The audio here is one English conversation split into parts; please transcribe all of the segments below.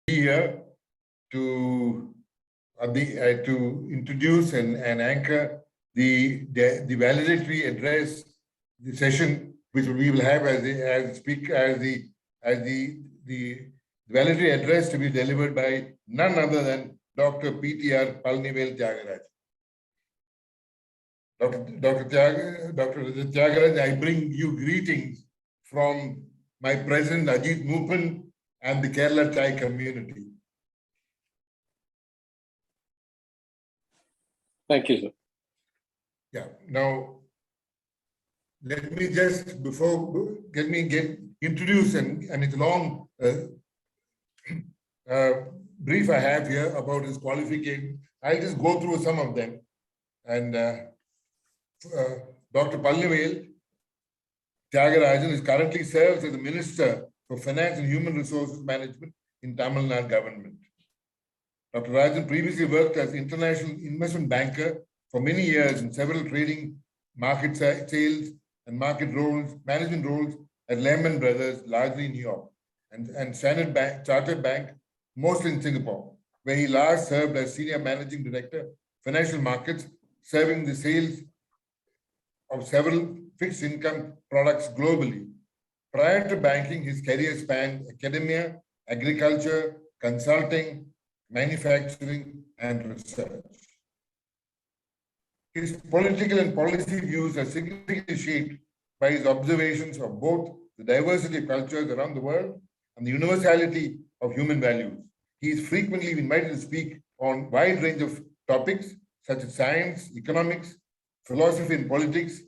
here to introduce and anchor the valedictory address, the session which we will have as the valedictory address to be delivered by none other than Dr. P.T.R. Palanivel Thiaga Rajan. Dr. Thiaga Rajan, I bring you greetings from my President Ajit Moopan and the Kerala Thai community. Thank you, sir. Yeah. Now, let me just get introduced, and it's a long brief I have here about his qualification. I'll just go through some of them. And Dr. Palanivel Thiaga Rajan is currently serves as the Minister for Finance and Human Resources Management in Tamilnadu government. Dr. Rajan previously worked as international investment banker for many years in several trading, market sales, and management roles at Lehman Brothers, largely in New York, and Standard Bank, Chartered Bank, mostly in Singapore, where he last served as Senior Managing Director, Financial Markets, serving the sales of several fixed income products globally. Prior to banking, his career spanned academia, agriculture, consulting, manufacturing, and research. His political and policy views are significantly shaped by his observations of both the diversity of cultures around the world and the universality of human values. He is frequently invited to speak on a wide range of topics such as science, economics, philosophy, and politics,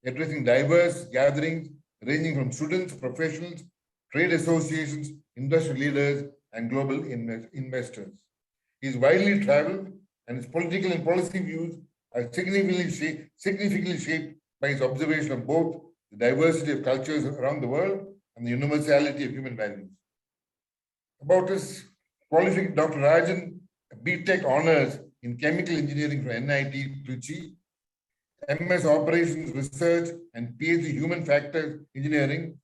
addressing diverse gatherings ranging from students, professionals, trade associations, industry leaders, and global investors. He is widely traveled, and his political and policy views are significantly shaped by his observation of both the diversity of cultures around the world and the universality of human values. About his qualification, Dr. Rajan, B.Tech honors in chemical engineering from NIT Trichy, MS Operations Research and PhD Human Factors Engineering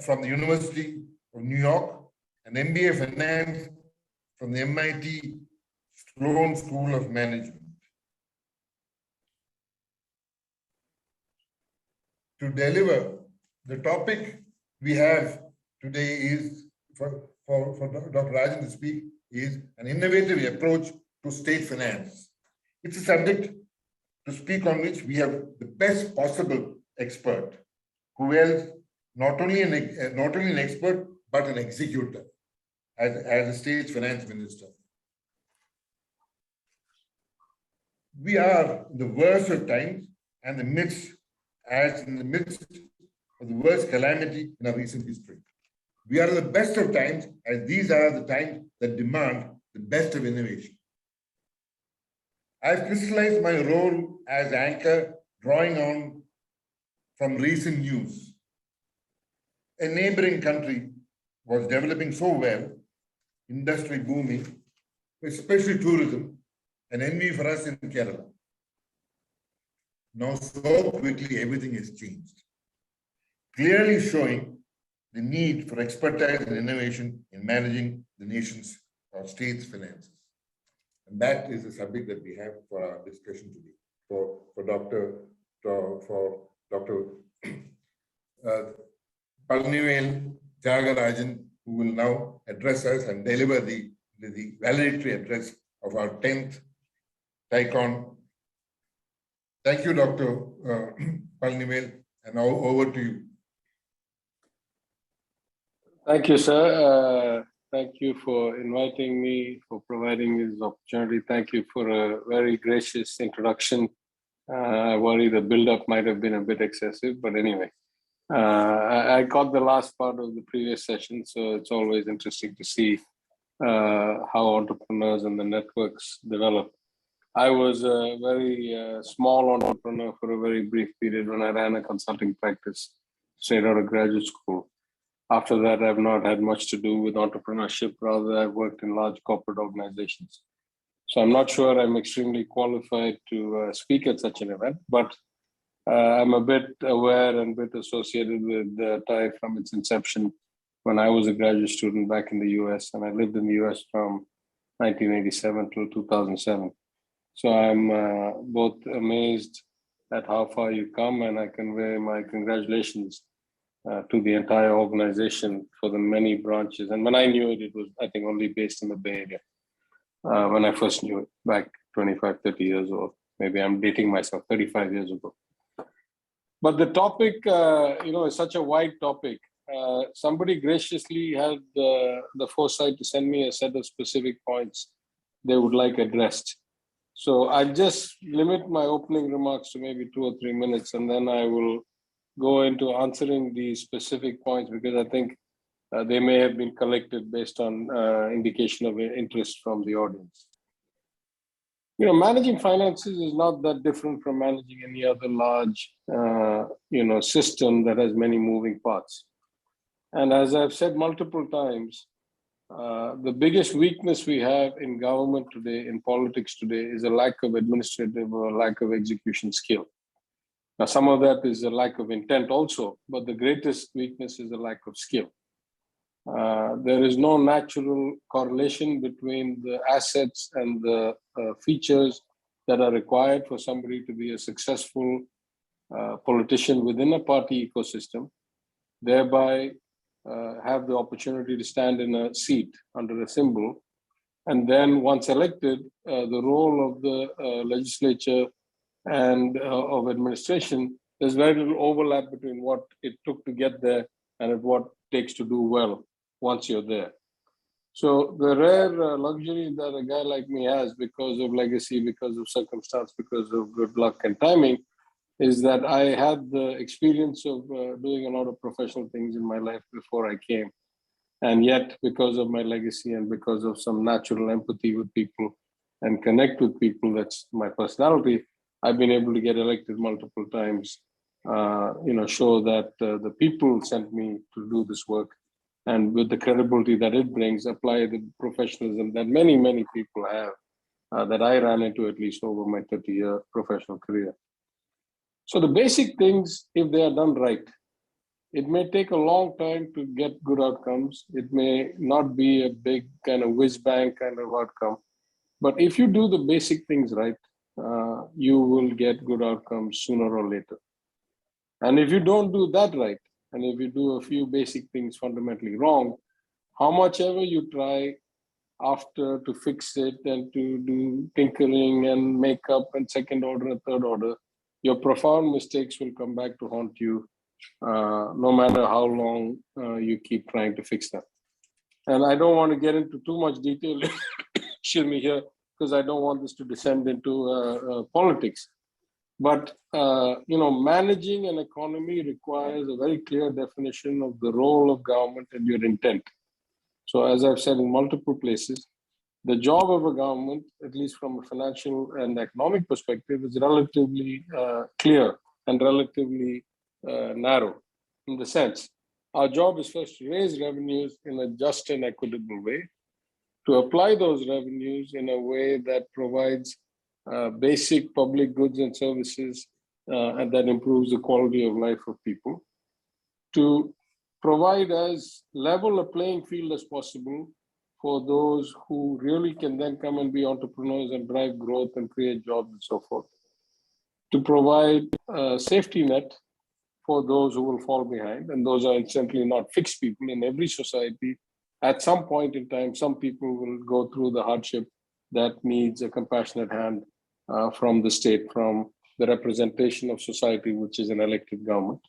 from the University of New York, and MBA Finance from the MIT Sloan School of Management. To deliver, the topic we have today is, for Dr. Rajan to speak, is an innovative approach to state finance. It's a subject to speak on which we have the best possible expert, who is not only an expert, but an executor as a state finance minister. We are in the worst of times and in the midst of the worst calamity in our recent history. We are in the best of times, as these are the times that demand the best of innovation. I've crystallized my role as anchor, drawing on from recent news. A neighboring country was developing so well, industry booming, especially tourism, an envy for us in Kerala. Now, so quickly, everything has changed, clearly showing the need for expertise and innovation in managing the nation's or state's finances. And that is the subject that we have for our discussion today. For Dr. Palanivel Thiaga Rajan, who will now address us and deliver the valedictory address of our 10th TiEcon. Thank you, Dr. Palanivel, and now over to you. Thank you, sir. Thank you for inviting me, for providing this opportunity. Thank you for a very gracious introduction. I worry the build-up might have been a bit excessive, but anyway. I caught the last part of the previous session, so it's always interesting to see how entrepreneurs and the networks develop. I was a very small entrepreneur for a very brief period when I ran a consulting practice straight out of graduate school. After that, I've not had much to do with entrepreneurship. Rather, I've worked in large corporate organizations. So I'm not sure I'm extremely qualified to speak at such an event, but I'm a bit aware and a bit associated with TiE from its inception when I was a graduate student back in the US, and I lived in the US from 1987 till 2007. So I'm both amazed at how far you come, and I convey my congratulations to the entire organization for the many branches. And when I knew it, it was, I think, only based in the Bay Area. When I first knew it back 25, 30 years old. Maybe I'm dating myself, 35 years ago. But the topic, is such a wide topic. Somebody graciously had the foresight to send me a set of specific points they would like addressed. So I just limit my opening remarks to maybe 2 or 3 minutes, and then I will go into answering these specific points, because I think they may have been collected based on indication of interest from the audience. Managing finances is not that different from managing any other large, system that has many moving parts. And as I've said multiple times, the biggest weakness we have in government today, in politics today, is a lack of administrative or lack of execution skill. Now, some of that is a lack of intent also, but the greatest weakness is a lack of skill. There is no natural correlation between the assets and the features that are required for somebody to be a successful politician within a party ecosystem, thereby have the opportunity to stand in a seat under a symbol. And then once elected, the role of the legislature and of administration, there's very little overlap between what it took to get there and what it takes to do well once you're there. So the rare luxury that a guy like me has, because of legacy, because of circumstance, because of good luck and timing, is that I had the experience of doing a lot of professional things in my life before I came. And yet, because of my legacy and because of some natural empathy with people and connect with people, that's my personality, I've been able to get elected multiple times, show that the people sent me to do this work. And with the credibility that it brings, apply the professionalism that many, many people have, that I ran into at least over my 30-year professional career. So the basic things, if they are done right, it may take a long time to get good outcomes. It may not be a big kind of whiz-bang kind of outcome. But if you do the basic things right, you will get good outcomes sooner or later. And if you don't do that right, and if you do a few basic things fundamentally wrong, how much ever you try after to fix it and to do tinkering and make up and second order and third order, your profound mistakes will come back to haunt you, no matter how long you keep trying to fix them. And I don't want to get into too much detail, excuse me here, because I don't want this to descend into politics. But managing an economy requires a very clear definition of the role of government and your intent. So as I've said in multiple places, the job of a government, at least from a financial and economic perspective, is relatively clear and relatively narrow, in the sense, our job is first to raise revenues in a just and equitable way, to apply those revenues in a way that provides basic public goods and services and that improves the quality of life of people, to provide as level a playing field as possible for those who really can then come and be entrepreneurs and drive growth and create jobs and so forth, to provide a safety net for those who will fall behind. And those are certainly not fixed people. In every society, at some point in time, some people will go through the hardship that needs a compassionate hand from the state, from the representation of society, which is an elected government.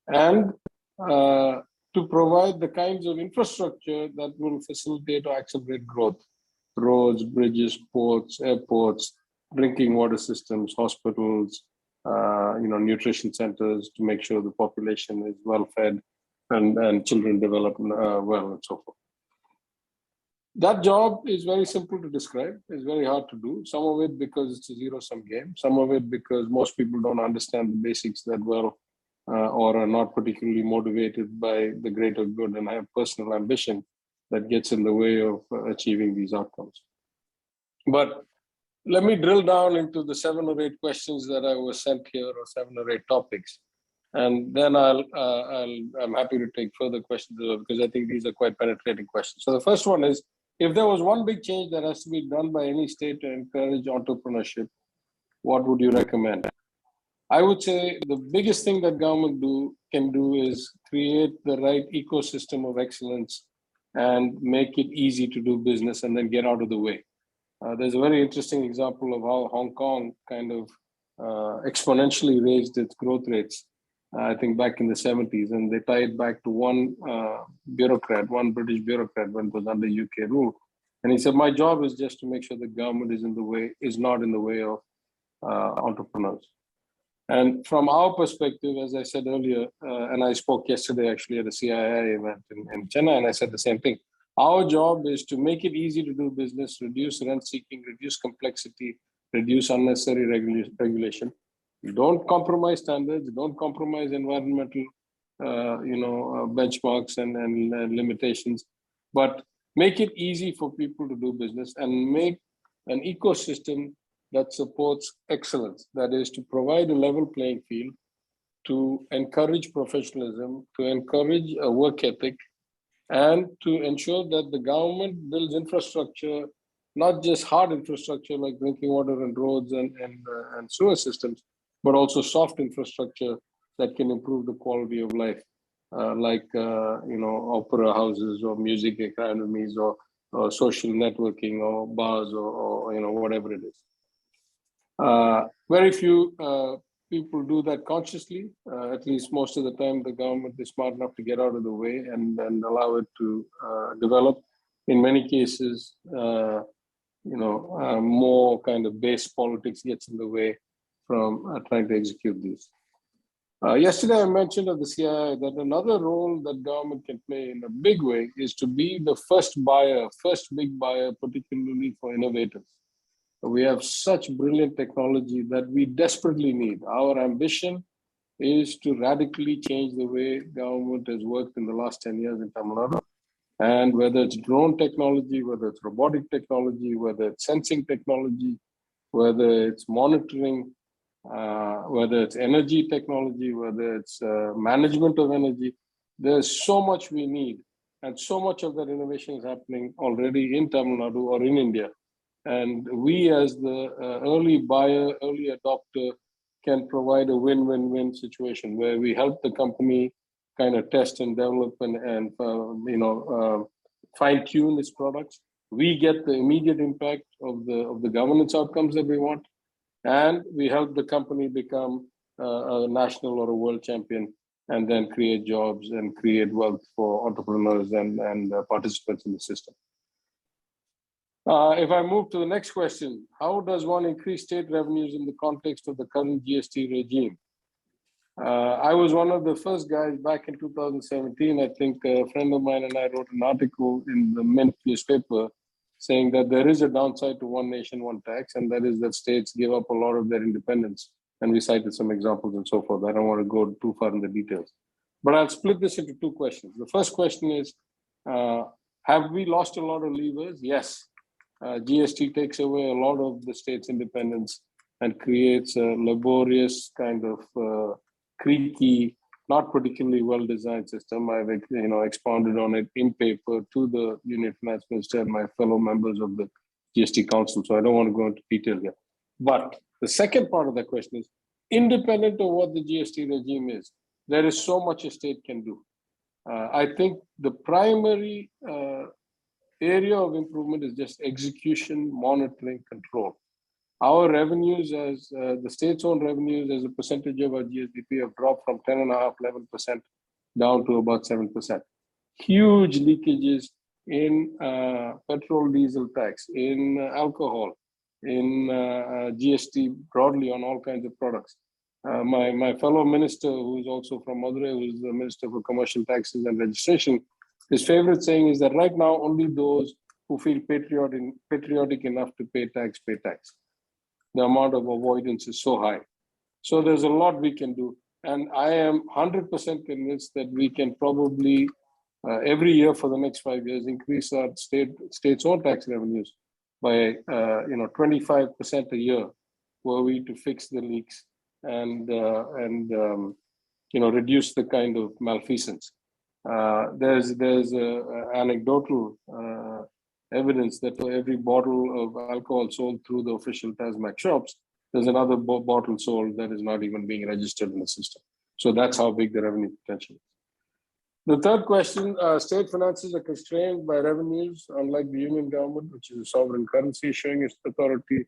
And to provide the kinds of infrastructure that will facilitate or accelerate growth: roads, bridges, ports, airports, drinking water systems, hospitals, nutrition centers, to make sure the population is well fed and children develop well and so forth. That job is very simple to describe. It's very hard to do. Some of it because it's a zero-sum game. Some of it because most people don't understand the basics that well, or are not particularly motivated by the greater good and have personal ambition that gets in the way of achieving these outcomes. But let me drill down into the 7 or 8 questions that I was sent here, or 7 or 8 topics. and then I'm happy to take further questions because I think these are quite penetrating questions. So the first one is, if there was one big change that has to be done by any state to encourage entrepreneurship, what would you recommend? I would say the biggest thing that government can do is create the right ecosystem of excellence and make it easy to do business and then get out of the way. There's a very interesting example of how Hong Kong kind of exponentially raised its growth rates, I think back in the 70s, and they tie it back to one British bureaucrat when it was under UK rule. And he said, my job is just to make sure the government is not in the way of entrepreneurs. And from our perspective, as I said earlier, and I spoke yesterday actually at a CII event in Chennai, and I said the same thing. Our job is to make it easy to do business, reduce rent seeking, reduce complexity, reduce unnecessary regulation. Don't compromise standards, don't compromise environmental benchmarks and limitations, but make it easy for people to do business and make an ecosystem that supports excellence. That is, to provide a level playing field, to encourage professionalism, to encourage a work ethic, and to ensure that the government builds infrastructure, not just hard infrastructure like drinking water and roads and sewer systems, but also soft infrastructure that can improve the quality of life, like opera houses or music academies or social networking or bars or whatever it is. Very few people do that consciously. At least most of the time, the government is smart enough to get out of the way and allow it to develop. In many cases, more kind of base politics gets in the way from trying to execute these. Yesterday, I mentioned at the CII that another role that government can play in a big way is to be the first big buyer, particularly for innovators. We have such brilliant technology that we desperately need. Our ambition is to radically change the way government has worked in the last 10 years in Tamilnadu. And whether it's drone technology, whether it's robotic technology, whether it's sensing technology, whether it's monitoring, whether it's energy technology, whether it's management of energy, there's so much we need. And so much of that innovation is happening already in Tamil Nadu or in India. And we as the early buyer, early adopter can provide a win-win-win situation where we help the company kind of test and develop and fine-tune its products. We get the immediate impact of the governance outcomes that we want, and we help the company become a national or a world champion, and then create jobs and create wealth for entrepreneurs and participants in the system. If I move to the next question, how does one increase state revenues in the context of the current GST regime? I was one of the first guys back in 2017. I think a friend of mine and I wrote an article in the Mint newspaper saying that there is a downside to one nation, one tax, and that is that states give up a lot of their independence. And we cited some examples and so forth. I don't want to go too far in the details. But I'll split this into two questions. The first question is, have we lost a lot of levers? Yes. GST takes away a lot of the state's independence and creates a laborious kind of creaky, not particularly well-designed system. I've expounded on it in paper to the Union Finance Minister and my fellow members of the GST Council, so I don't want to go into detail here. But the second part of the question is, independent of what the GST regime is, there is so much a state can do. I think the primary area of improvement is just execution, monitoring, control. Our revenues as the state's own revenues as a percentage of our GSDP have dropped from 10.5%, 11% down to about 7%. Huge leakages in petrol, diesel tax, in alcohol, in GST broadly on all kinds of products. My fellow minister, who is also from Madurai, who is the Minister for Commercial Taxes and Registration, his favorite saying is that right now only those who feel patriotic enough to pay tax. The amount of avoidance is so high. So there's a lot we can do. And I am 100% convinced that we can probably every year for the next 5 years increase our state's own tax revenues by 25% a year, were we to fix the leaks and reduce the kind of malfeasance. There's anecdotal evidence that for every bottle of alcohol sold through the official TASMAC shops, there's another bottle sold that is not even being registered in the system. So that's how big the revenue potential is. The third question, state finances are constrained by revenues, unlike the union government, which is a sovereign currency showing its authority.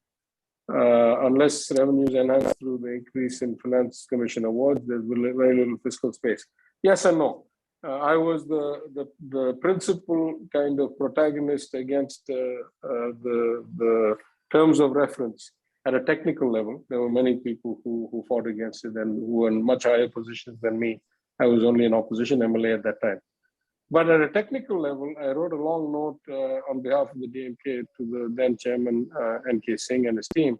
Unless revenues enhance through the increase in finance commission awards, there's very little fiscal space. Yes and no. I was the principal kind of protagonist against the terms of reference at a technical level. There were many people who fought against it and who were in much higher positions than me. I was only an opposition MLA at that time. But at a technical level, I wrote a long note on behalf of the DMK to the then chairman, N.K. Singh and his team.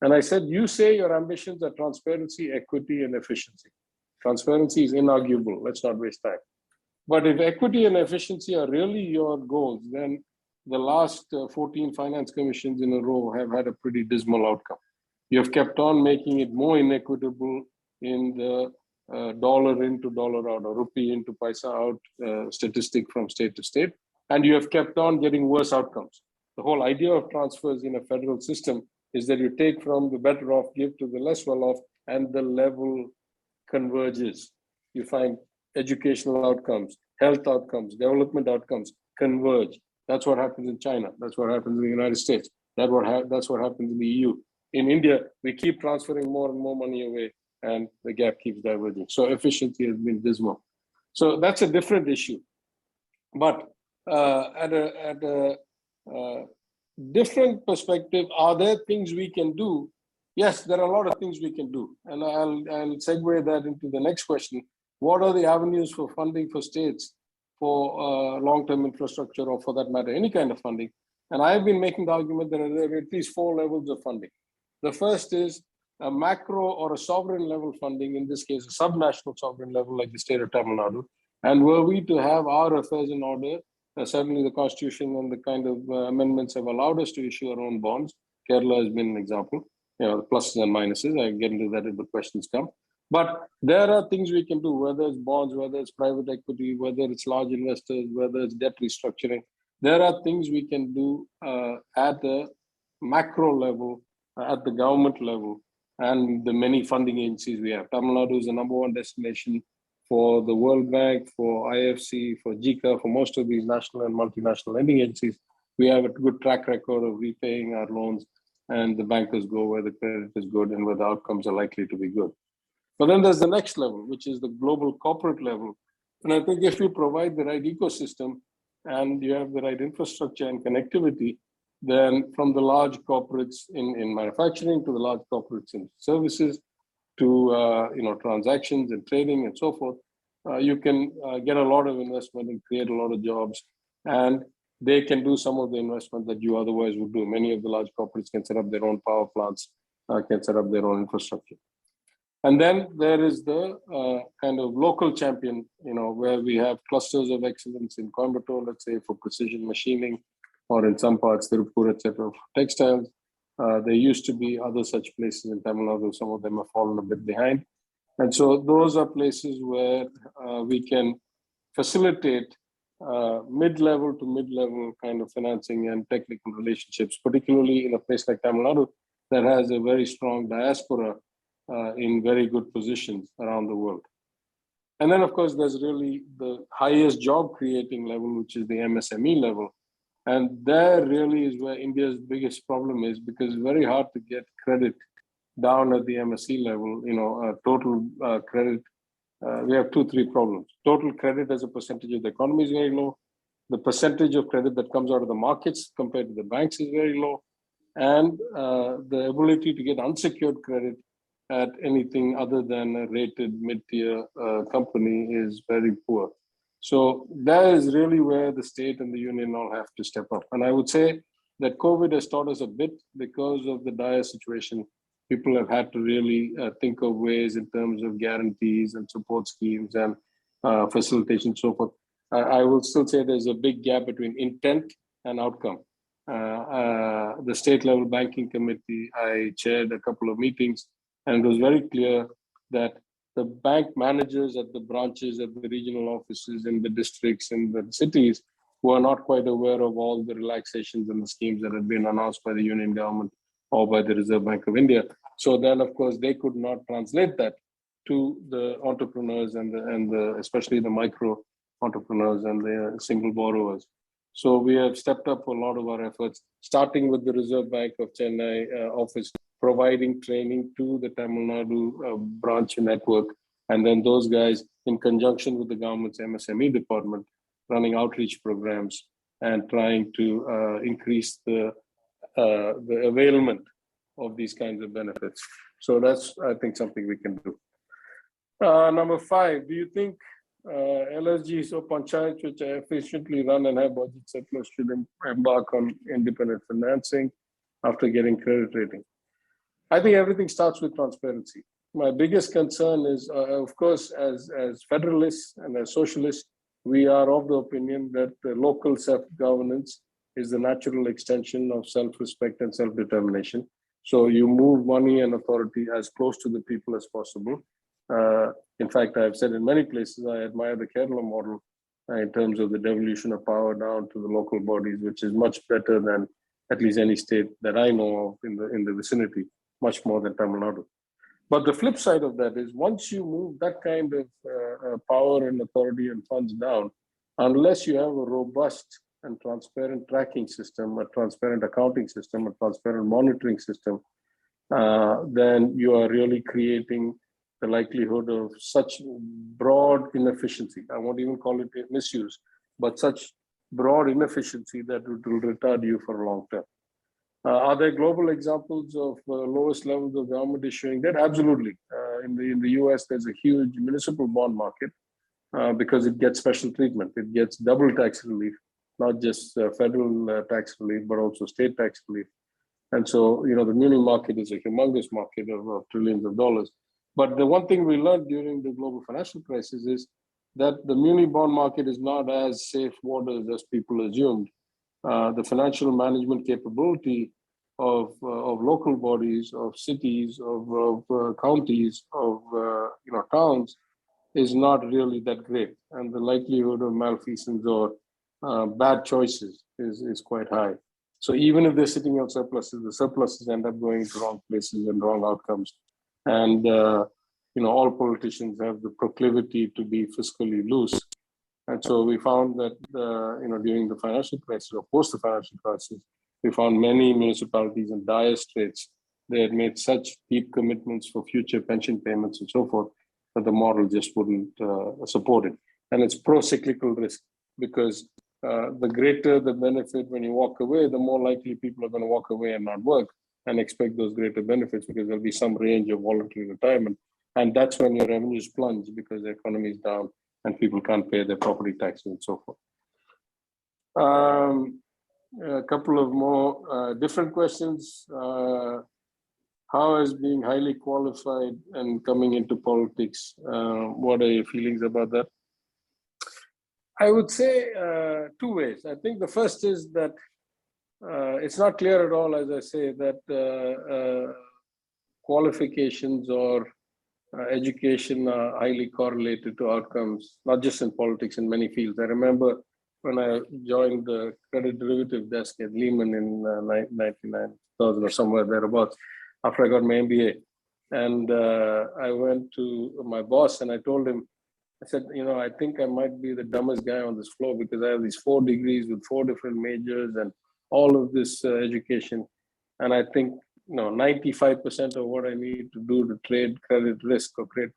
And I said, you say your ambitions are transparency, equity, and efficiency. Transparency is inarguable. Let's not waste time. But if equity and efficiency are really your goals, then the last 14 finance commissions in a row have had a pretty dismal outcome. You have kept on making it more inequitable in the dollar in to dollar out or rupee into paisa out statistic from state to state. And you have kept on getting worse outcomes. The whole idea of transfers in a federal system is that you take from the better off, give to the less well off, and the level converges. You find educational outcomes, health outcomes, development outcomes converge. That's what happens in China. That's what happens in the United States. That's what happens in the EU. In India, we keep transferring more and more money away, and the gap keeps diverging. So efficiency has been dismal. So that's a different issue. But at a different perspective, are there things we can do? Yes, there are a lot of things we can do. And I'll segue that into the next question. What are the avenues for funding for states for long-term infrastructure, or for that matter, any kind of funding? And I've been making the argument that there are at least 4 levels of funding. The first is a macro or a sovereign level funding, in this case, a subnational sovereign level like the state of Tamilnadu. And were we to have our affairs in order, certainly the constitution and the kind of amendments have allowed us to issue our own bonds. Kerala has been an example, the pluses and minuses. I get into that if the questions come. But there are things we can do, whether it's bonds, whether it's private equity, whether it's large investors, whether it's debt restructuring. There are things we can do at the macro level, at the government level, and the many funding agencies we have. Tamil Nadu is the #1 destination for the World Bank, for IFC, for JICA, for most of these national and multinational lending agencies. We have a good track record of repaying our loans, and the bankers go where the credit is good and where the outcomes are likely to be good. But then there's the next level, which is the global corporate level. And I think if you provide the right ecosystem and you have the right infrastructure and connectivity, then from the large corporates in manufacturing to the large corporates in services to transactions and trading and so forth, you can get a lot of investment and create a lot of jobs. And they can do some of the investment that you otherwise would do. Many of the large corporates can set up their own power plants, can set up their own infrastructure. And then there is the kind of local champion, where we have clusters of excellence in Coimbatore, let's say, for precision machining, or in some parts, Tirupur, etc., for textiles. There used to be other such places in Tamil Nadu. Some of them have fallen a bit behind. And so those are places where we can facilitate mid-level to mid-level kind of financing and technical relationships, particularly in a place like Tamil Nadu that has a very strong diaspora in very good positions around the world. And then, of course, there's really the highest job creating level, which is the MSME level. And there really is where India's biggest problem is, because it's very hard to get credit down at the MSE level, total credit. We have 2-3 problems. Total credit as a percentage of the economy is very low. The percentage of credit that comes out of the markets compared to the banks is very low. And the ability to get unsecured credit at anything other than a rated mid-tier company is very poor. So that is really where the state and the union all have to step up. And I would say that COVID has taught us a bit because of the dire situation. People have had to really think of ways in terms of guarantees and support schemes and facilitation and so forth. I will still say there's a big gap between intent and outcome. The state level banking committee, I chaired a couple of meetings, and it was very clear that the bank managers at the branches, at the regional offices, in the districts, in the cities, were not quite aware of all the relaxations and the schemes that had been announced by the Union government or by the Reserve Bank of India. So then, of course, they could not translate that to the entrepreneurs and especially the micro entrepreneurs and the single borrowers. So we have stepped up a lot of our efforts, starting with the Reserve Bank of Chennai office, providing training to the Tamilnadu branch network. And then those guys, in conjunction with the government's MSME department, running outreach programs and trying to increase the availment of these kinds of benefits. So that's, I think, something we can do. Number 5, do you think LSGs or panchayats which are efficiently run and have budget surplus should embark on independent financing after getting credit rating? I think everything starts with transparency. My biggest concern is, of course, as federalists and as socialists, we are of the opinion that the local self-governance is the natural extension of self-respect and self-determination. So you move money and authority as close to the people as possible. In fact, I've said in many places, I admire the Kerala model in terms of the devolution of power down to the local bodies, which is much better than at least any state that I know of in the vicinity, much more than Tamil Nadu. But the flip side of that is once you move that kind of power and authority and funds down, unless you have a robust and transparent tracking system, a transparent accounting system, a transparent monitoring system, then you are really creating the likelihood of such broad inefficiency. I won't even call it misuse, but such broad inefficiency that it will retard you for a long term. Are there global examples of lowest levels of government issuing debt? Absolutely. In the US, there's a huge municipal bond market because it gets special treatment. It gets double tax relief, not just federal tax relief, but also state tax relief. And so, you know, the muni market is a humongous market of trillions of dollars. But the one thing we learned during the global financial crisis is that the muni bond market is not as safe waters as people assumed. The financial management capability of local bodies, of cities, of counties, of towns is not really that great, and the likelihood of malfeasance or bad choices is quite high. So even if they're sitting on surpluses, the surpluses end up going to wrong places and wrong outcomes. And all politicians have the proclivity to be fiscally loose. And so we found that, during the financial crisis or post the financial crisis, we found many municipalities in dire straits. They had made such deep commitments for future pension payments and so forth that the model just wouldn't support it. And it's pro-cyclical risk because the greater the benefit when you walk away, the more likely people are going to walk away and not work and expect those greater benefits because there'll be some range of voluntary retirement. And that's when your revenues plunge because the economy is down and people can't pay their property taxes and so forth. A couple of more different questions. How is being highly qualified and coming into politics? What are your feelings about that? I would say 2 ways. I think the first is that it's not clear at all, as I say, that qualifications or education are highly correlated to outcomes, not just in politics, in many fields. I remember when I joined the credit derivative desk at Lehman in 1999, 2000 or somewhere thereabouts, after I got my MBA. And I went to my boss and I told him, I said, I think I might be the dumbest guy on this floor because I have these 4 degrees with 4 different majors and all of this education. And I think 95% of what I need to do to trade credit risk or trade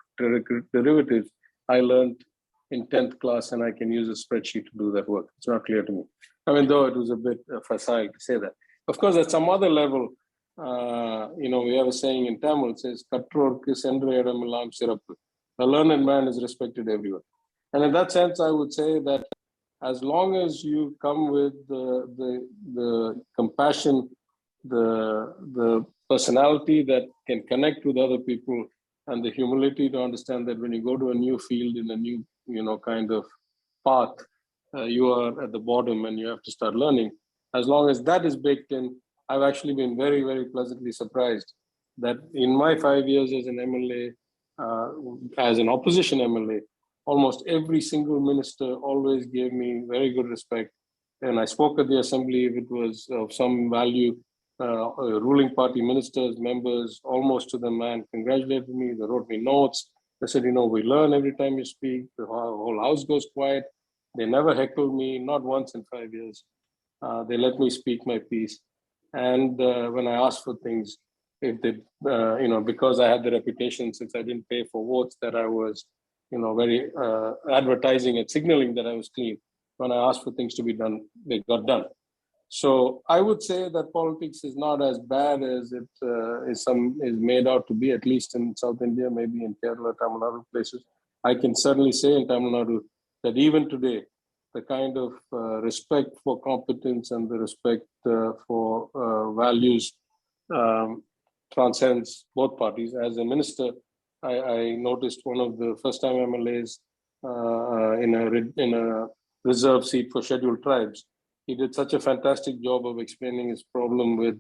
derivatives, I learned in 10th class and I can use a spreadsheet to do that work. It's not clear to me. I mean, though it was a bit facile to say that. Of course, at some other level, we have a saying in Tamil, it says, Kattorku sendra idamillam sirappu. A learned man is respected everywhere. And in that sense, I would say that as long as you come with the compassion, the personality that can connect with other people, and the humility to understand that when you go to a new field in a new, kind of path, you are at the bottom and you have to start learning. As long as that is baked in, I've actually been very, very pleasantly surprised that in my 5 years as an MLA, as an opposition MLA, almost every single minister always gave me very good respect. And I spoke at the assembly if it was of some value. Ruling party ministers, members, almost to the man, congratulated me. They wrote me notes. They said, we learn every time you speak. The whole house goes quiet. They never heckled me, not once in 5 years. They let me speak my piece. And when I asked for things, if they, because I had the reputation since I didn't pay for votes that I was, very advertising and signaling that I was clean. When I asked for things to be done, they got done. So I would say that politics is not as bad as it is made out to be, at least in South India, maybe in Kerala, Tamilnadu places. I can certainly say in Tamilnadu that even today, the kind of respect for competence and the respect for values transcends both parties. As a minister, I noticed one of the first-time MLAs in a reserve seat for scheduled tribes. He did such a fantastic job of explaining his problem with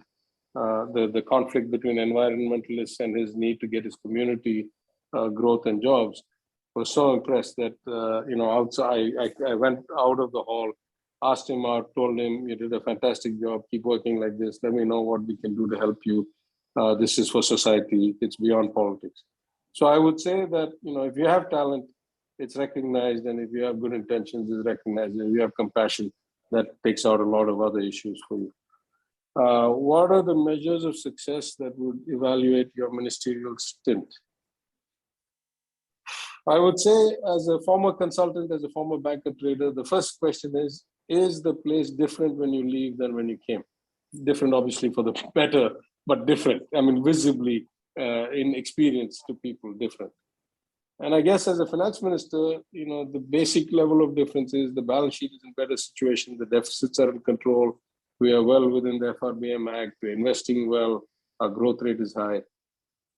the conflict between environmentalists and his need to get his community growth and jobs. I was so impressed that, outside, I went out of the hall, asked him out, told him, you did a fantastic job, keep working like this, let me know what we can do to help you. This is for society, it's beyond politics. So I would say that, if you have talent, it's recognized, and if you have good intentions, it's recognized, and if you have compassion, that takes out a lot of other issues for you. What are the measures of success that would evaluate your ministerial stint? I would say, as a former consultant, as a former banker trader, the first question is the place different when you leave than when you came? Different, obviously, for the better, but different. I mean, visibly in experience to people, different. And I guess as a finance minister, the basic level of difference is the balance sheet is in better situation, the deficits are in control, we are well within the FRBM Act, we're investing well, our growth rate is high.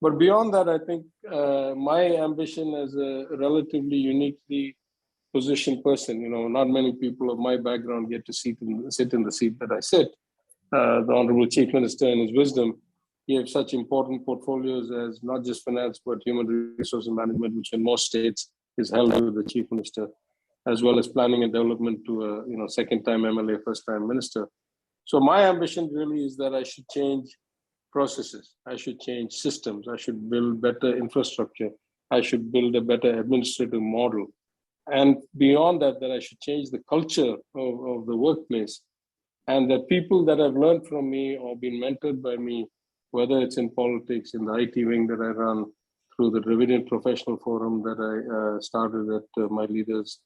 But beyond that, I think my ambition as a relatively uniquely positioned person, not many people of my background get to sit in the seat that I sit. The Honorable Chief Minister, in his wisdom, gave such important portfolios as not just finance, but human resources management, which in most states is held with the Chief Minister, as well as planning and development to a second-time MLA, first-time minister. So my ambition really is that I should change processes, I should change systems, I should build better infrastructure, I should build a better administrative model. And beyond that, I should change the culture of the workplace, and that people that have learned from me or been mentored by me, whether it's in politics, in the IT wing that I run, through the Dravidian Professional Forum that I started at my leaders'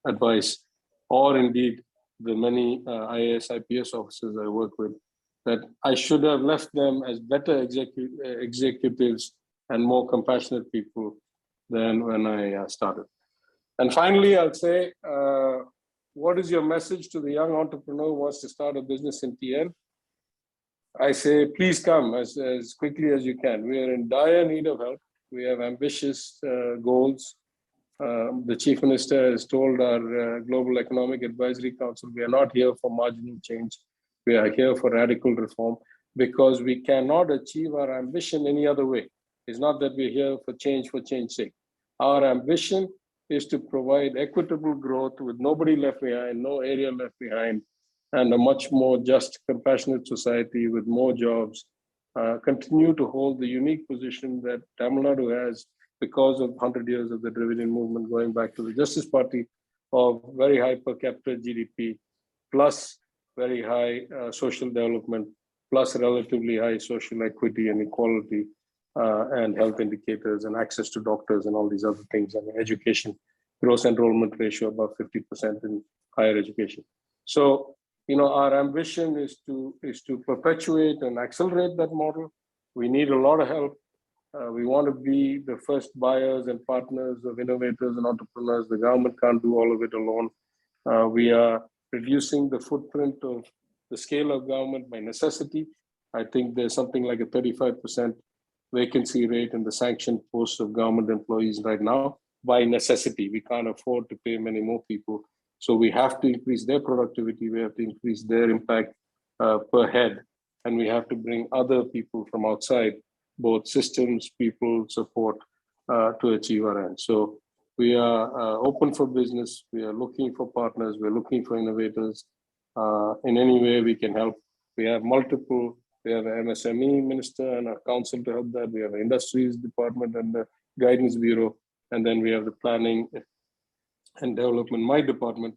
advice, or indeed the many IAS, IPS officers I work with, that I should have left them as better executives and more compassionate people than when I started. And finally, I'll say, what is your message to the young entrepreneur who wants to start a business in TN? I say, please come as quickly as you can. We are in dire need of help. We have ambitious goals. The Chief Minister has told our Global Economic Advisory Council, we are not here for marginal change. We are here for radical reform, because we cannot achieve our ambition any other way. It's not that we're here for change's sake. Our ambition is to provide equitable growth with nobody left behind, no area left behind, and a much more just, compassionate society with more jobs, continue to hold the unique position that Tamilnadu has because of 100 years of the Dravidian movement going back to the Justice Party, of very high per capita GDP, plus very high social development, plus relatively high social equity and equality, and health indicators and access to doctors and all these other things, and education, gross enrollment ratio above 50% in higher education. So, our ambition is to perpetuate and accelerate that model. We need a lot of help. We want to be the first buyers and partners of innovators and entrepreneurs. The government can't do all of it alone. We are reducing the footprint of the scale of government by necessity. I think there's something like a 35% vacancy rate in the sanctioned posts of government employees right now by necessity. We can't afford to pay many more people. So we have to increase their productivity. We have to increase their impact per head. And we have to bring other people from outside both systems, people, support to achieve our end. So we are open for business. We are looking for partners. We're looking for innovators. In any way we can help. We have multiple. We have an MSME minister and a council to help that. We have an industries department and the guidance bureau. And then we have the planning and development, my department,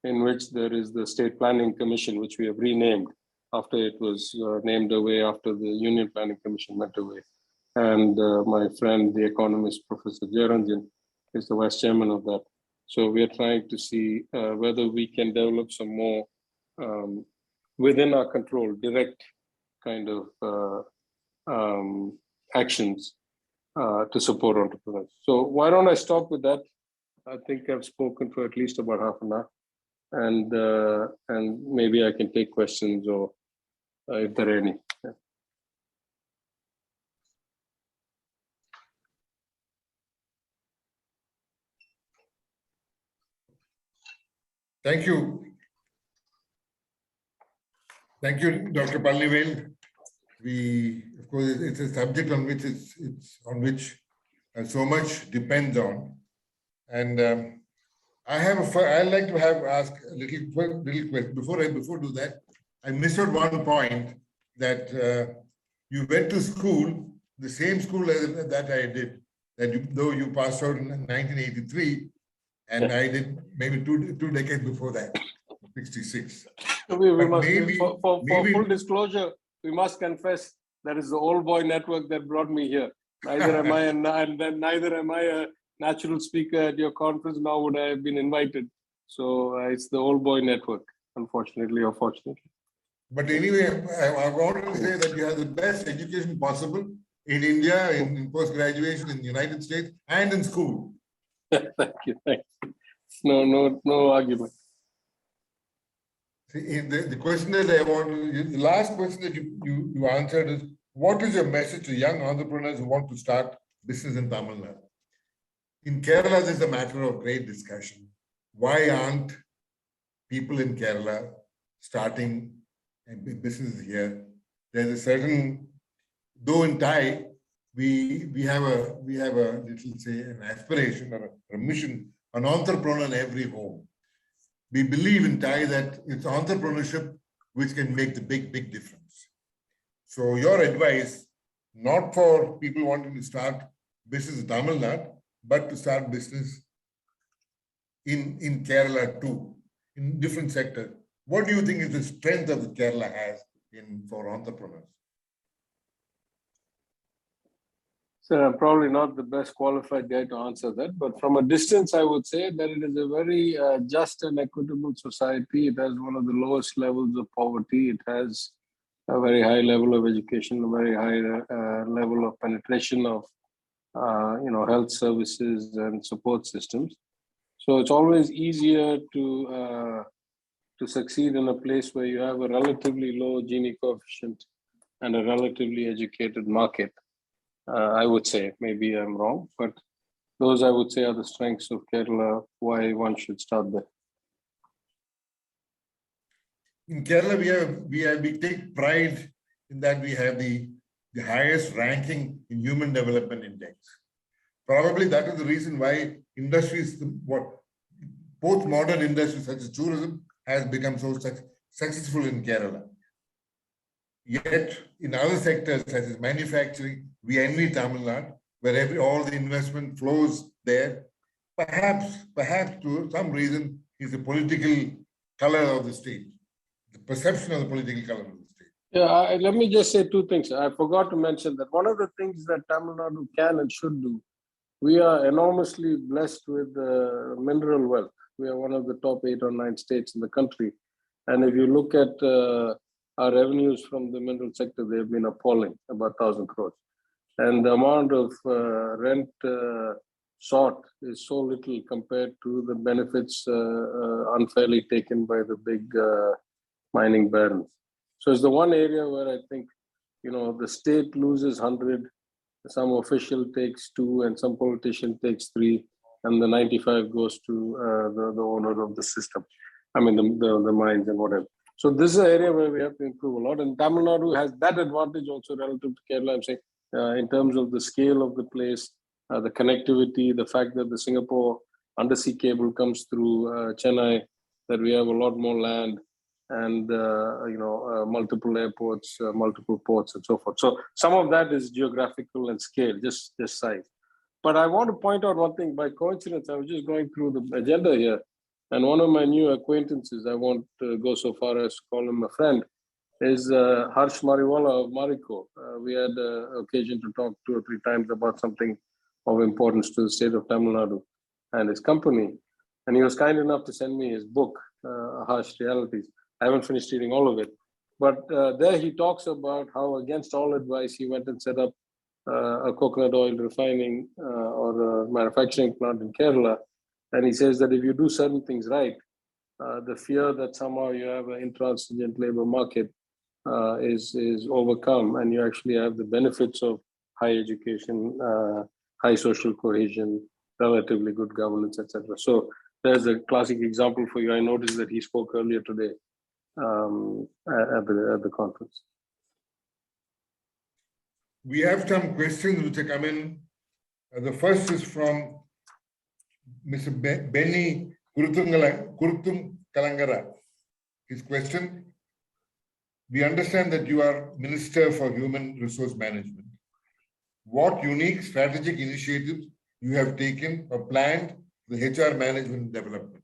in which there is the State Planning Commission, which we have renamed after it was named away after the Union Planning Commission went away. And my friend, the economist, Professor Jarajan, is the vice chairman of that. So we are trying to see whether we can develop some more within our control, direct kind of actions to support entrepreneurs. So why don't I stop with that? I think I've spoken for at least about half an hour, and maybe I can take questions or if there are any. Yeah. Thank you. Thank you, Dr. Palanivel. Of course, it's a subject on which so much depends on, and I'd like to ask a little question before do that. I missed out one point that you went to school, the same school that I did. Though you passed out in 1983, and I did maybe two decades before that, 66. We must, for full disclosure, we must confess that is the old boy network that brought me here. Neither am I a natural speaker at your conference, nor would I have been invited. So it's the old boy network, unfortunately or fortunately. But anyway, I want to say that you have the best education possible in India, in post-graduation, in the United States, and in school. Thank you. No argument. See, the question that the last question that you answered is, what is your message to young entrepreneurs who want to start business in Tamilnadu? In Kerala, this is a matter of great discussion. Why aren't people in Kerala starting businesses here? There's a certain, though in Thai, we have a little, say, an aspiration or a mission, an entrepreneur in every home. We believe in Thai that it's entrepreneurship which can make the big difference. So your advice, not for people wanting to start business in Tamil Nadu, but to start business in Kerala too, in different sectors. What do you think is the strength that Kerala has for entrepreneurs? So I'm probably not the best qualified guy to answer that, but from a distance, I would say that it is a very just and equitable society. It has one of the lowest levels of poverty. It has a very high level of education, a very high level of penetration of health services and support systems. So it's always easier to succeed in a place where you have a relatively low Gini coefficient and a relatively educated market. I would say, maybe I'm wrong, but those I would say are the strengths of Kerala, why one should start there. In Kerala, we take pride in that we have the highest ranking in Human Development Index. Probably that is the reason why industries, both modern industries such as tourism, has become so successful in Kerala. Yet in other sectors such as manufacturing, we envy Tamil Nadu, where all the investment flows there. Perhaps to some reason is the political color of the state, the perception of the political color of the state. Yeah, let me just say two things. I forgot to mention that one of the things that Tamil Nadu can and should do, we are enormously blessed with mineral wealth. We are one of the top 8 or 9 states in the country. And if you look at our revenues from the mineral sector, they've been appalling, about 1,000 crores. And the amount of rent sought is so little compared to the benefits unfairly taken by the big mining barons. So it's the one area where I think, the state loses 100, some official takes 2, and some politician takes 3, and the 95 goes to the owner of the system. I mean, the mines and whatever. So this is an area where we have to improve a lot. And Tamil Nadu has that advantage also relative to Kerala. I'm saying in terms of the scale of the place, the connectivity, the fact that the Singapore undersea cable comes through Chennai, that we have a lot more land, and multiple airports, multiple ports, and so forth. So some of that is geographical and scale, just size. But I want to point out one thing. By coincidence, I was just going through the agenda here, and one of my new acquaintances, I won't go so far as to call him a friend, is Harsh Mariwala of Marico. We had occasion to talk 2 or 3 times about something of importance to the state of Tamilnadu and his company. And he was kind enough to send me his book, Harsh Realities. I haven't finished reading all of it. But there he talks about how, against all advice, he went and set up a coconut oil refining or a manufacturing plant in Kerala. And he says that if you do certain things right, the fear that somehow you have an intransigent labor market is overcome, and you actually have the benefits of high education, high social cohesion, relatively good governance, etc. So there's a classic example for you. I noticed that he spoke earlier today at the conference. We have some questions which have come in. The first is from Mr. Benny Kurtum Kalangara. His question: we understand that you are Minister for Human Resource Management. What unique strategic initiatives you have taken or planned for the HR management development?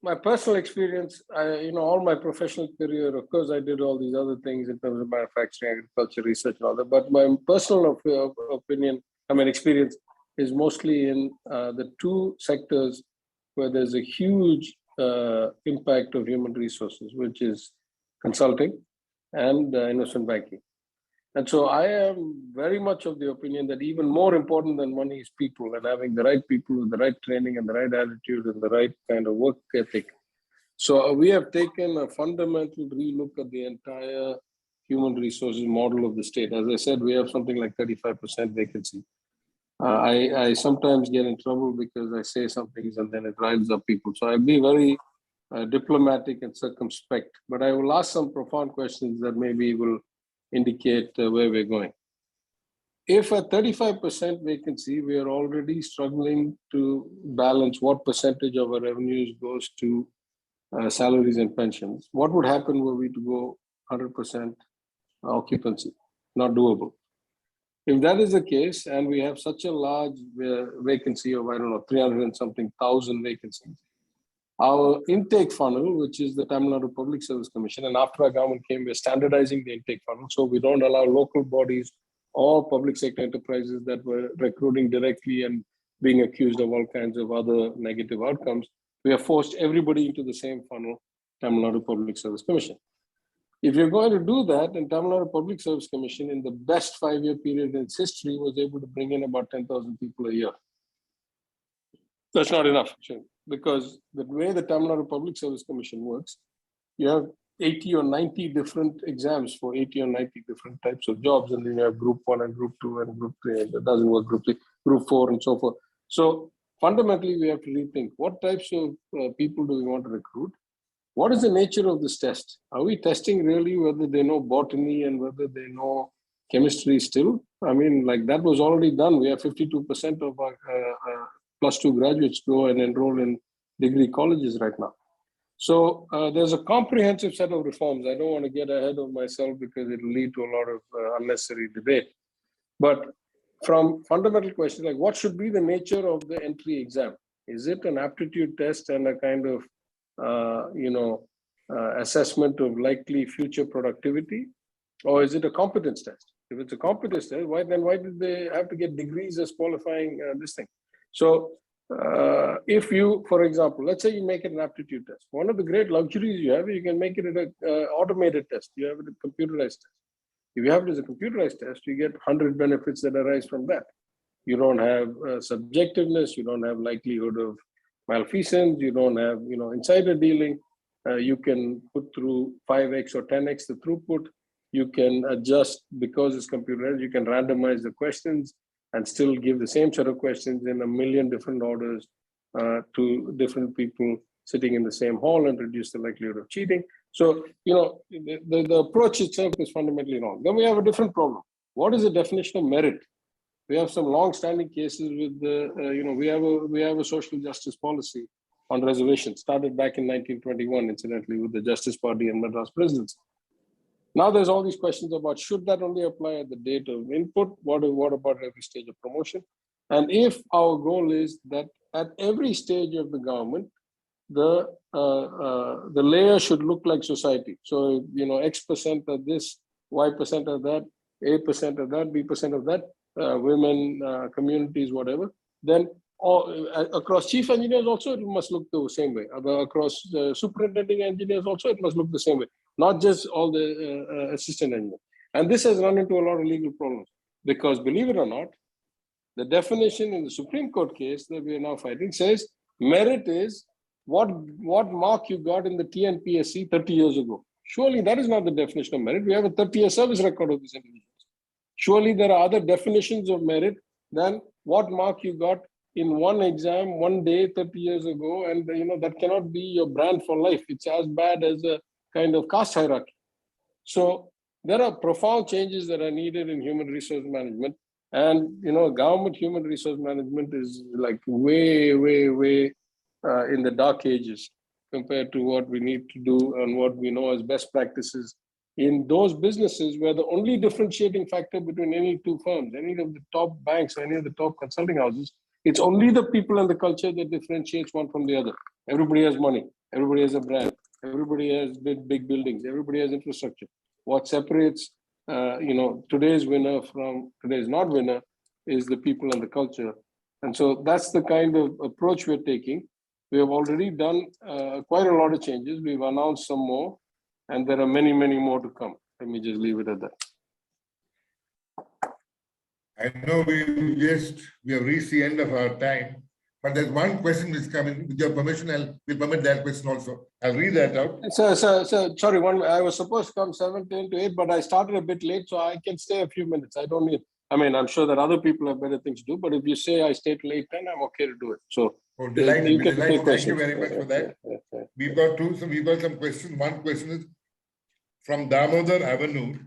My personal experience, all my professional career, of course, I did all these other things in terms of manufacturing, agriculture, research, and all that. But my personal experience is mostly in the 2 sectors where there's a huge impact of human resources, which is consulting and investment banking. And so I am very much of the opinion that even more important than money is people, and having the right people with the right training and the right attitude and the right kind of work ethic. So we have taken a fundamental relook at the entire human resources model of the state. As I said, we have something like 35% vacancy. I sometimes get in trouble because I say some things and then it riles up people. So I'll be very diplomatic and circumspect, but I will ask some profound questions that maybe will indicate where we're going. If at 35% vacancy, we are already struggling to balance what percentage of our revenues goes to salaries and pensions, what would happen were we to go 100% occupancy? Not doable. If that is the case, and we have such a large vacancy of, 300 and something thousand vacancies, our intake funnel, which is the Tamilnadu Public Service Commission, and after our government came, we're standardizing the intake funnel. So we don't allow local bodies or public sector enterprises that were recruiting directly and being accused of all kinds of other negative outcomes. We have forced everybody into the same funnel, Tamilnadu Public Service Commission. If you're going to do that, and Tamilnadu Public Service Commission in the best 5-year period in its history was able to bring in about 10,000 people a year. That's not enough, actually, because the way the Tamilnadu Public Service Commission works, you have 80 or 90 different exams for 80 or 90 different types of jobs, and then you have group 1 and group 2 and group 3, and that doesn't work, group 3, group 4, and so forth. So fundamentally, we have to rethink what types of people do we want to recruit? What is the nature of this test? Are we testing really whether they know botany and whether they know chemistry still? I mean, like that was already done. We have 52% of our +2 graduates go and enroll in degree colleges right now. So there's a comprehensive set of reforms. I don't want to get ahead of myself because it will lead to a lot of unnecessary debate. But from fundamental questions like what should be the nature of the entry exam? Is it an aptitude test and a kind of assessment of likely future productivity, or is it a competence test? If it's a competence test, why did they have to get degrees as qualifying this thing? So if you, for example, let's say you make it an aptitude test. One of the great luxuries you have, you can make it an automated test. You have it a computerized test. If you have it as a computerized test, you get 100 benefits that arise from that. You don't have subjectiveness. You don't have likelihood of malfeasance. You don't have, insider dealing. You can put through 5x or 10x the throughput. You can adjust because it's computerized. You can randomize the questions and still give the same set of questions in a million different orders to different people sitting in the same hall and reduce the likelihood of cheating. So, the approach itself is fundamentally wrong. Then we have a different problem. What is the definition of merit? We have some long-standing cases with the, we have a social justice policy on reservations, started back in 1921, incidentally, with the Justice Party and Madras Presidency. Now there's all these questions about, should that only apply at the date of input? What about every stage of promotion? And if our goal is that at every stage of the government, the layer should look like society. So, X% of this, Y% of that, A% of that, B% of that, women, communities, whatever, then across chief engineers also it must look the same way. Across superintending engineers also it must look the same way, not just all the assistant engineers. And this has run into a lot of legal problems because, believe it or not, the definition in the Supreme Court case that we are now fighting says merit is what mark you got in the TNPSC 30 years ago. Surely that is not the definition of merit. We have a 30-year service record of these individuals. Surely there are other definitions of merit than what mark you got in one exam, one day, 30 years ago, and that cannot be your brand for life. It's as bad as a kind of caste hierarchy. So there are profound changes that are needed in human resource management, and government human resource management is like way in the dark ages compared to what we need to do and what we know as best practices in those businesses where the only differentiating factor between any two firms, any of the top banks, any of the top consulting houses, it's only the people and the culture that differentiates one from the other. Everybody has money. Everybody has a brand. Everybody has big buildings. Everybody has infrastructure. What separates, today's winner from today's not winner is the people and the culture. And so that's the kind of approach we're taking. We have already done quite a lot of changes. We've announced some more, and there are many more to come. Let me just leave it at that. I know we have reached the end of our time, but there's one question which is coming. With your permission, we'll permit that question also. I'll read that out. So sorry, I was supposed to come 7:10 to 8, but I started a bit late, so I can stay a few minutes. I'm sure that other people have better things to do, but if you say I stay till 8:10, I'm okay to do it. So delighted. Thank you very much for that. We've got some questions. One question is from Damodar Avenue.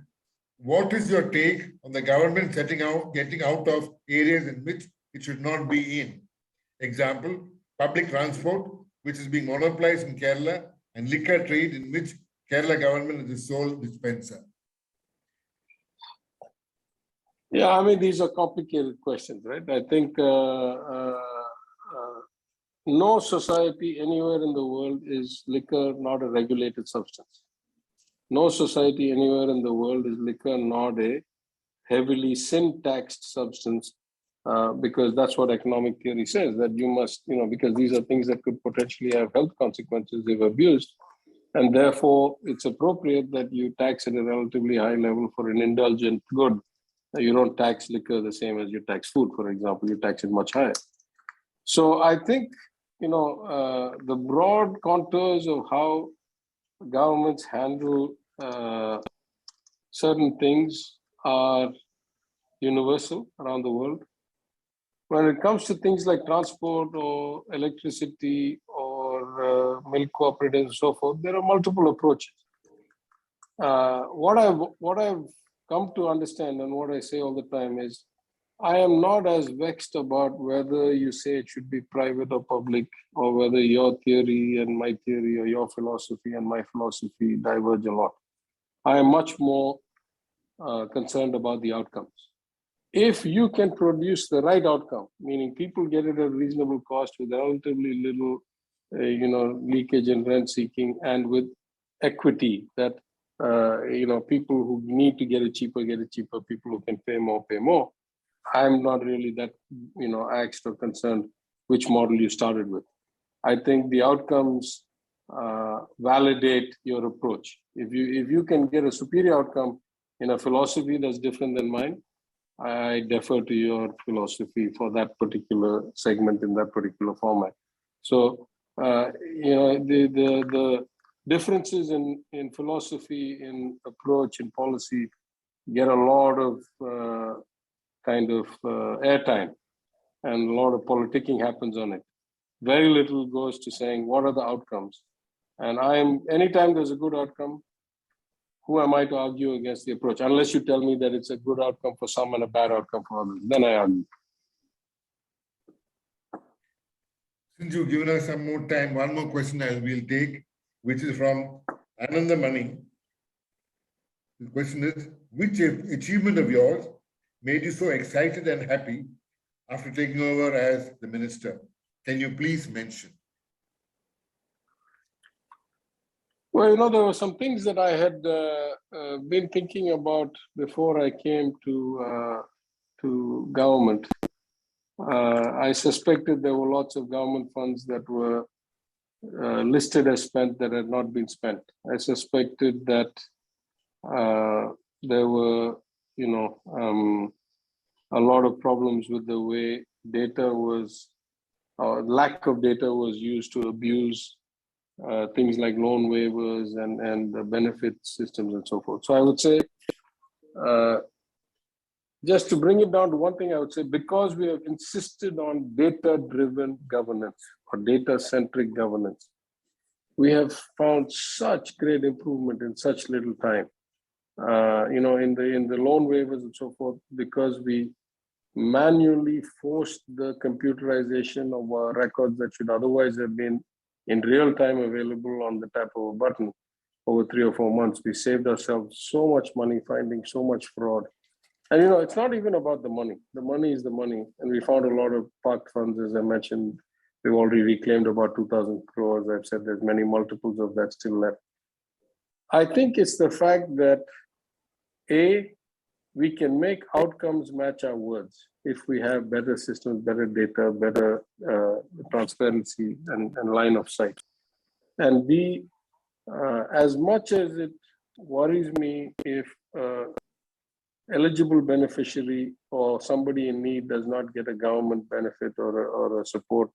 What is your take on the government getting out of areas in which it should not be in? Example, public transport, which is being monopolized in Kerala, and liquor trade in which Kerala government is the sole dispenser. Yeah, these are complicated questions, right? I think no society anywhere in the world is liquor not a regulated substance. No society anywhere in the world is liquor not a heavily sin-taxed substance, because that's what economic theory says, that you must, because these are things that could potentially have health consequences if abused. And therefore, it's appropriate that you tax at a relatively high level for an indulgent good. You don't tax liquor the same as you tax food, for example, you tax it much higher. So I think, the broad contours of how governments handle certain things are universal around the world. When it comes to things like transport or electricity or milk cooperatives and so forth, there are multiple approaches. What I've come to understand and what I say all the time is, I am not as vexed about whether you say it should be private or public, or whether your theory and my theory or your philosophy and my philosophy diverge a lot. I am much more concerned about the outcomes. If you can produce the right outcome, meaning people get it at a reasonable cost with relatively little, leakage and rent seeking, and with equity that, people who need to get it cheaper, people who can pay more. I'm not really that, axed or concerned which model you started with. I think the outcomes validate your approach. If you can get a superior outcome in a philosophy that's different than mine, I defer to your philosophy for that particular segment in that particular format. So, the differences in philosophy, in approach, in policy get a lot of airtime, and a lot of politicking happens on it. very little goes to saying what are the outcomes. And anytime there's a good outcome, who am I to argue against the approach? Unless you tell me that it's a good outcome for some and a bad outcome for others, then I argue. Since you've given us some more time, one more question we'll take, which is from Ananda Mani. The question is, which achievement of yours made you so excited and happy after taking over as the minister? Can you please mention? Well, there were some things that I had been thinking about before I came to government. I suspected there were lots of government funds that were listed as spent that had not been spent. I suspected that there were, a lot of problems with the way data was, or lack of data was used to abuse things like loan waivers and the benefit systems and so forth. So I would say, just to bring it down to one thing, I would say, because we have insisted on data-driven governance or data-centric governance, we have found such great improvement in such little time. In the loan waivers and so forth, because we manually forced the computerization of our records that should otherwise have been in real time available on the tap of a button over 3 or 4 months. We saved ourselves so much money finding so much fraud. And it's not even about the money. The money is the money. And we found a lot of parked funds, as I mentioned. We've already reclaimed about 2,000 crores. I've said there's many multiples of that still left. I think it's the fact that, we can make outcomes match our words if we have better systems, better data, better transparency and line of sight. And B, as much as it worries me if eligible beneficiary or somebody in need does not get a government benefit or a support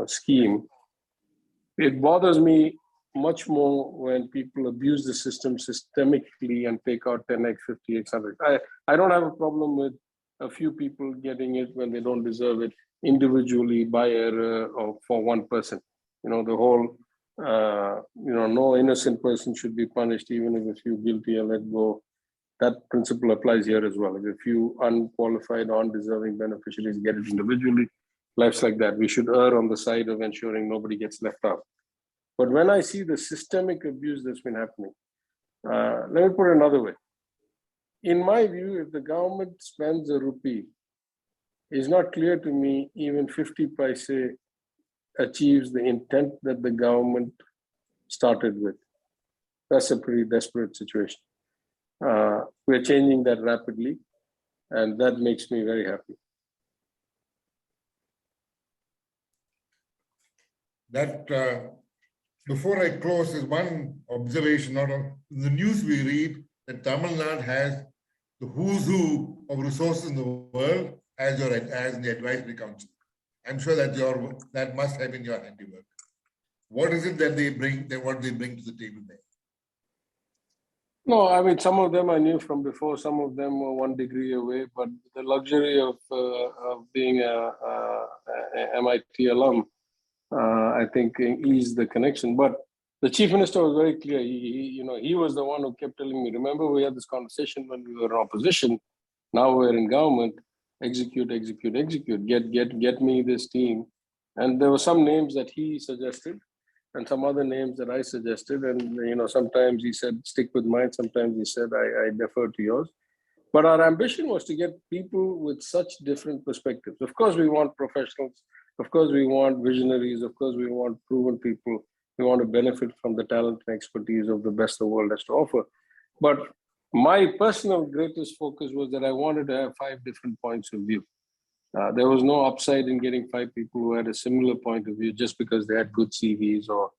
scheme, it bothers me much more when people abuse the system systemically and take out 10x, 50x, 100. I don't have a problem with a few people getting it when they don't deserve it individually by error or for one person. The whole, no innocent person should be punished even if a few guilty are let go. That principle applies here as well. If a few unqualified, undeserving beneficiaries get it individually, life's like that. We should err on the side of ensuring nobody gets left out. But when I see the systemic abuse that's been happening, let me put it another way. In my view, if the government spends a rupee, it's not clear to me even 50 paise achieves the intent that the government started with. That's a pretty desperate situation. We're changing that rapidly, and that makes me very happy. Before I close, there's one observation. In the news we read that Tamilnadu has the who's who of resources in the world as in the advisory council. I'm sure that must have been your handiwork. What is it that they bring? What they bring to the table there? No, I mean, some of them I knew from before. Some of them were 1 degree away. But the luxury of being a MIT alum, I think, eased the connection. But the chief minister was very clear. He was the one who kept telling me, remember, we had this conversation when we were in opposition. Now we're in government. Execute, execute, execute. Get me this team. And there were some names that he suggested and some other names that I suggested. And, sometimes he said, stick with mine. Sometimes he said, I defer to yours. But our ambition was to get people with such different perspectives. Of course, we want professionals. Of course, we want visionaries. Of course, we want proven people. We want to benefit from the talent and expertise of the best the world has to offer. But my personal greatest focus was that I wanted to have 5 different points of view. There was no upside in getting 5 people who had a similar point of view just because they had good CVs or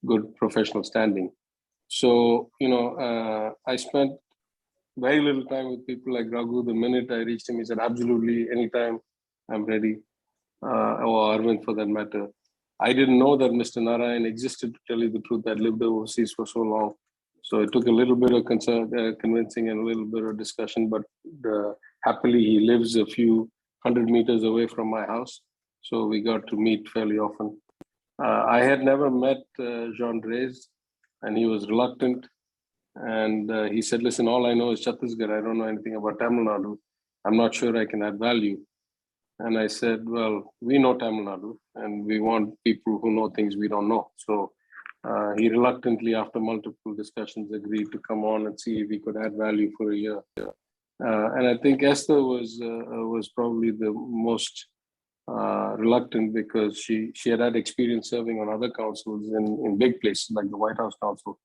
good professional standing. So, I spent very little time with people like Raghu. The minute I reached him, he said, absolutely, anytime, I'm ready. Or Arvind for that matter. I didn't know that Mr. Narayan existed, to tell you the truth. I lived overseas for so long. So it took a little bit of convincing and a little bit of discussion, but happily he lives a few 100 meters away from my house. So we got to meet fairly often. I had never met Jean Drez, and he was reluctant. And he said, listen, all I know is Chhattisgarh. I don't know anything about Tamilnadu. I'm not sure I can add value. And I said, well, we know Tamilnadu, and we want people who know things we don't know. So he reluctantly, after multiple discussions, agreed to come on and see if he could add value for a year. And I think Esther was probably the most reluctant, because she had experience serving on other councils in big places like the White House Council,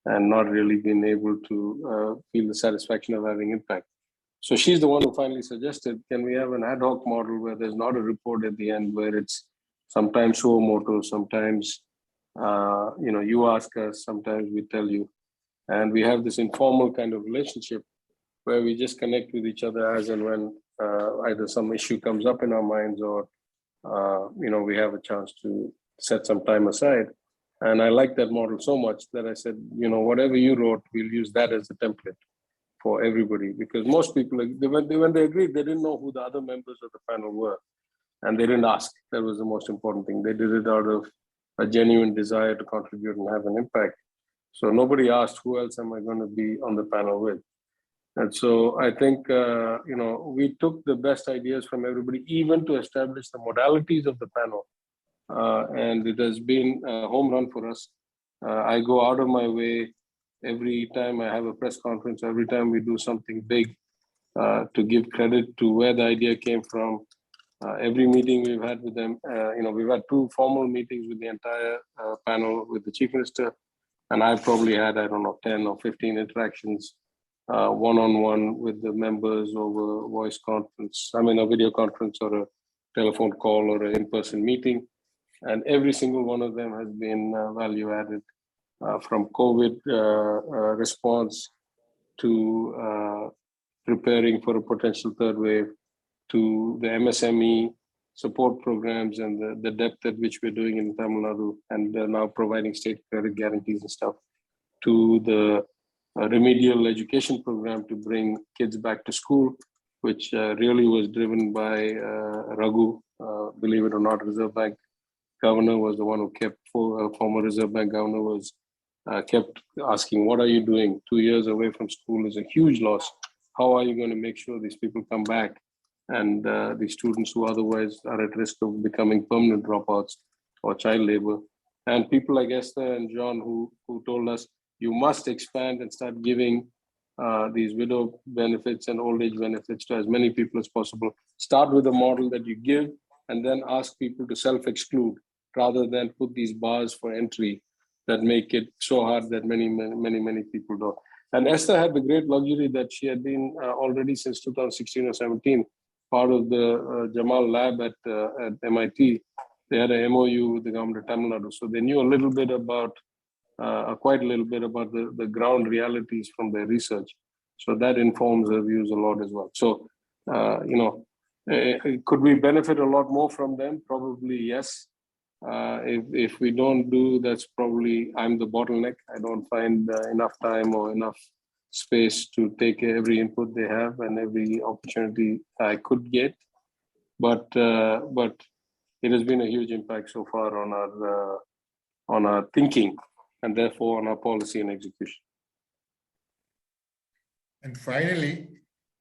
and not really been able to feel the satisfaction of having impact. So she's the one who finally suggested, can we have an ad hoc model where there's not a report at the end, where it's sometimes suo moto, sometimes you ask us, sometimes we tell you, and we have this informal kind of relationship where we just connect with each other as and when either some issue comes up in our minds, or we have a chance to set some time aside. And I like that model so much that I said, whatever you wrote, we'll use that as a template for everybody, because most people, when they agreed, they didn't know who the other members of the panel were, and they didn't ask. That was the most important thing. They did it out of a genuine desire to contribute and have an impact. So nobody asked, who else am I going to be on the panel with? And so I think, we took the best ideas from everybody, even to establish the modalities of the panel. And it has been a home run for us. I go out of my way every time I have a press conference, every time we do something big, to give credit to where the idea came from. Every meeting we've had with them, we've had 2 formal meetings with the entire panel with the Chief Minister, and I've probably had, 10 or 15 interactions one-on-one with the members over voice conference, a video conference or a telephone call or an in-person meeting. And every single one of them has been value added, from COVID response to preparing for a potential third wave, to the MSME support programs and the depth at which we're doing in Tamilnadu, and now providing state credit guarantees and stuff, to the remedial education program to bring kids back to school, which really was driven by Raghu, believe it or not, Reserve Bank governor was the one who kept, former Reserve Bank governor was kept asking, what are you doing? 2 years away from school is a huge loss. How are you going to make sure these people come back? And the students who otherwise are at risk of becoming permanent dropouts or child labor. And people like Esther and John who told us, you must expand and start giving these widow benefits and old age benefits to as many people as possible. Start with a model that you give and then ask people to self-exclude, rather than put these bars for entry that make it so hard that many people don't. And Esther had the great luxury that she had been already since 2016 or 17 part of the Jamal lab at MIT. They had an MOU with the government of Tamilnadu, so they knew a little bit about, quite a little bit about the ground realities from their research. So that informs their views a lot as well. So, could we benefit a lot more from them? Probably yes. If we don't do, that's probably I'm the bottleneck. I don't find enough time or enough space to take every input they have and every opportunity I could get. But it has been a huge impact so far on our thinking, and therefore on our policy and execution. And finally,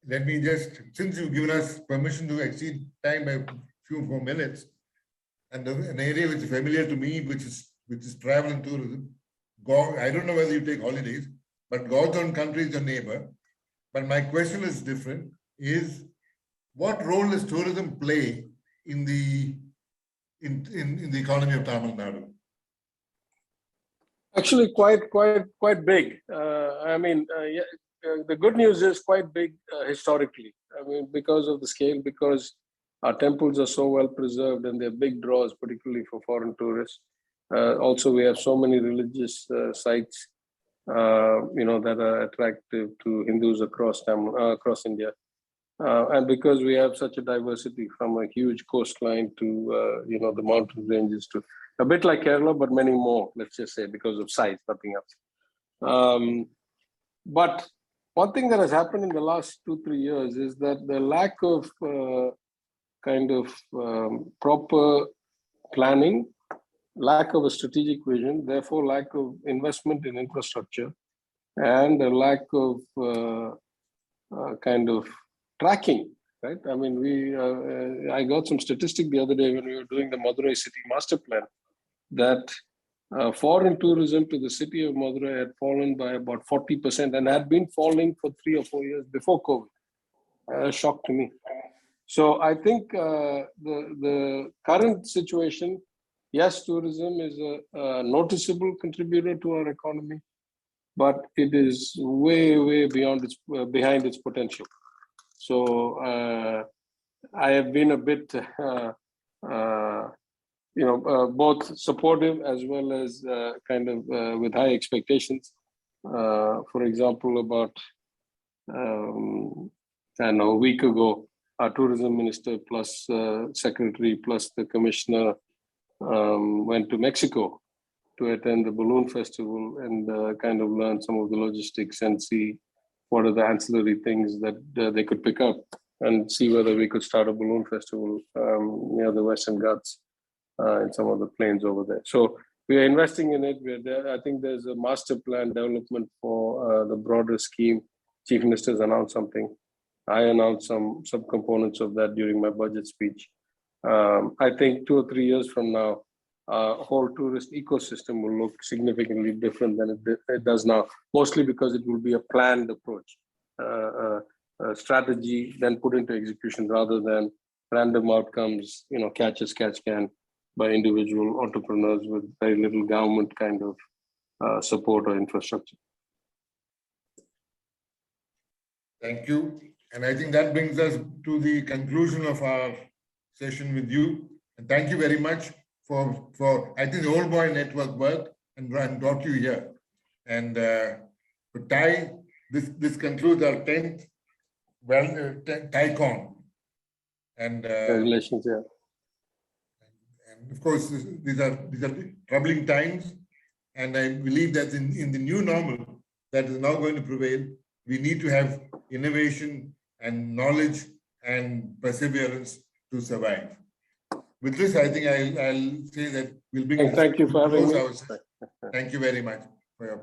let me just, since you've given us permission to exceed time by a few more minutes, and an area which is familiar to me, which is travel and tourism. I don't know whether you take holidays, but God's own country is your neighbor. But my question is different, is what role does tourism play in the economy of Tamil Nadu? Actually, quite big. The good news is quite big historically. Because of the scale, because our temples are so well preserved and they're big draws, particularly for foreign tourists. Also, we have so many religious sites, that are attractive to Hindus across India. And because we have such a diversity from a huge coastline to, the mountain ranges to a bit like Kerala, but many more, let's just say, because of size, nothing else. But one thing that has happened in the last 2-3 years is that the lack of kind of proper planning, lack of a strategic vision, therefore lack of investment in infrastructure, and a lack of kind of tracking, right? I mean, I got some statistic the other day when we were doing the Madurai City Master Plan that foreign tourism to the city of Madurai had fallen by about 40% and had been falling for 3 or 4 years before COVID. A shock to me. So I think the current situation, yes, tourism is a noticeable contributor to our economy, but it is way behind its potential. So I have been a bit, both supportive as well as kind of with high expectations. For example, about I don't know, a week ago, our tourism minister plus secretary plus the commissioner went to Mexico to attend the balloon festival and kind of learn some of the logistics and see what are the ancillary things that they could pick up and see whether we could start a balloon festival near the Western Ghats in some of the plains over there. So we are investing in it. I think there's a master plan development for the broader scheme. Chief Minister's announced something. I announced some subcomponents of that during my budget speech. I think 2 or 3 years from now, whole tourist ecosystem will look significantly different than it does now, mostly because it will be a planned approach, a strategy then put into execution rather than random outcomes, catch as catch can by individual entrepreneurs with very little government kind of support or infrastructure. Thank you. And I think that brings us to the conclusion of our session with you. And thank you very much for I think the Old Boy Network worked and brought you here. And for this concludes our 10th TiEcon. And congratulations, yeah. And of course, these are troubling times. And I believe that in the new normal that is now going to prevail, we need to have innovation and knowledge and perseverance to survive. With this, I think I'll say that we'll bring. Thank you for having me. Thank you very much for your.